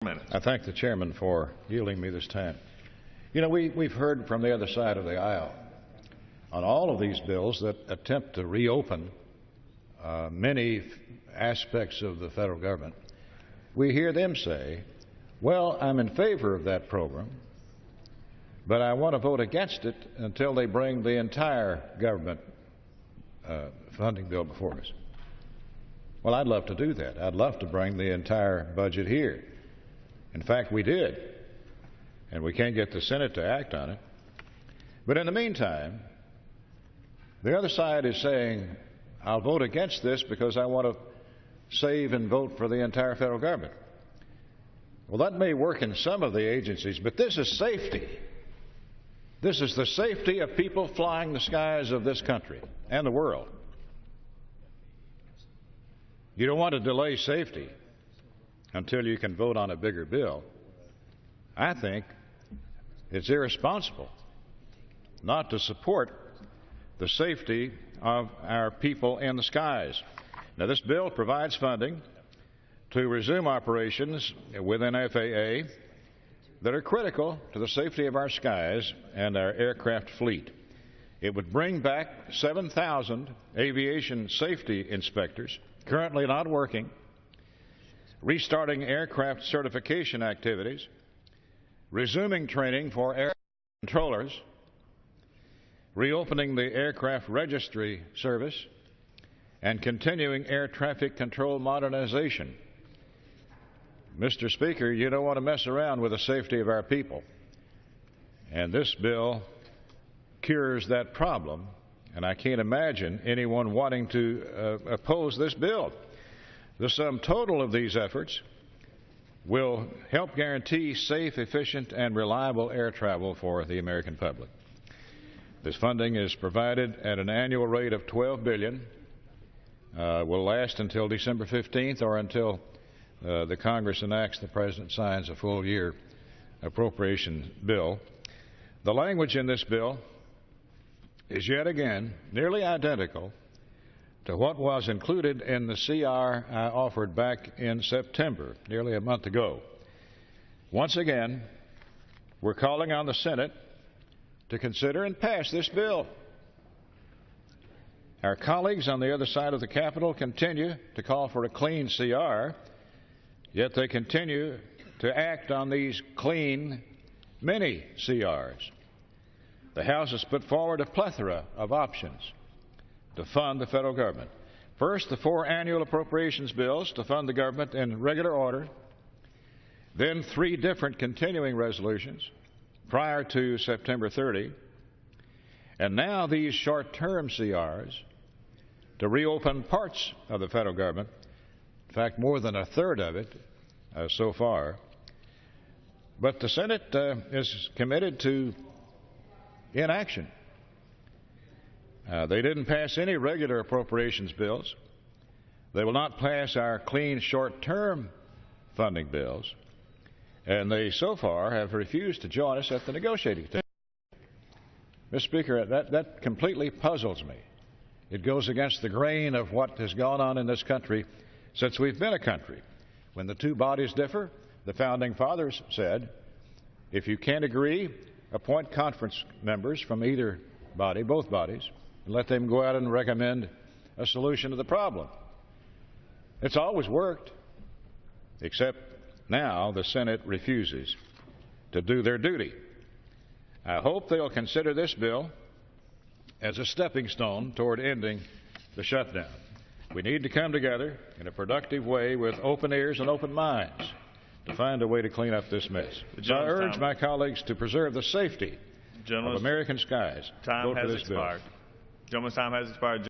I thank the chairman for yielding me this time. You know, we've heard from the other side of the aisle on all of these bills that attempt to reopen many aspects of the federal government. We hear them say, well, I'm in favor of that program, but I want to vote against it until they bring the entire government funding bill before us. Well, I'd love to do that. I'd love to bring the entire budget here. In fact, we did, and we can't get the Senate to act on it. But in the meantime, the other side is saying, I'll vote against this because I want to save and vote for the entire federal government. Well, that may work in some of the agencies, but this is safety. This is the safety of people flying the skies of this country and the world. You don't want to delay safety until you can vote on a bigger bill. I think it's irresponsible not to support the safety of our people in the skies. Now, this bill provides funding to resume operations within FAA that are critical to the safety of our skies and our aircraft fleet. It would bring back 7,000 aviation safety inspectors currently not working, restarting aircraft certification activities, resuming training for air controllers, reopening the aircraft registry service, and continuing air traffic control modernization. Mr. Speaker, you don't want to mess around with the safety of our people. And this bill cures that problem, and I can't imagine anyone wanting to oppose this bill. The sum total of these efforts will help guarantee safe, efficient, and reliable air travel for the American public. This funding is provided at an annual rate of $12 billion, will last until December 15th or until the Congress enacts, the President signs a full-year appropriation bill. The language in this bill is yet again nearly identical to what was included in the CR I offered back in September, nearly a month ago. Once again, we're calling on the Senate to consider and pass this bill. Our colleagues on the other side of the Capitol continue to call for a clean CR, yet they continue to act on these clean mini CRs. The House has put forward a plethora of options to fund the federal government. First, the 4 annual appropriations bills to fund the government in regular order, then 3 different continuing resolutions prior to September 30, and now these short-term CRs to reopen parts of the federal government, in fact more than a third of it so far. But the Senate is committed to inaction. They didn't pass any regular appropriations bills. They will not pass our clean short-term funding bills. And they so far have refused to join us at the negotiating table. Mr. Speaker, that completely puzzles me. It goes against the grain of what has gone on in this country since we've been a country. When the two bodies differ, the Founding Fathers said, if you can't agree, appoint conference members from either body, both bodies, and let them go out and recommend a solution to the problem. It's always worked, except now the Senate refuses to do their duty. I hope they'll consider this bill as a stepping stone toward ending the shutdown. We need to come together in a productive way with open ears and open minds to find a way to clean up this mess. So I urge my colleagues to preserve the safety of American skies. Time has expired. Gentleman's time has expired.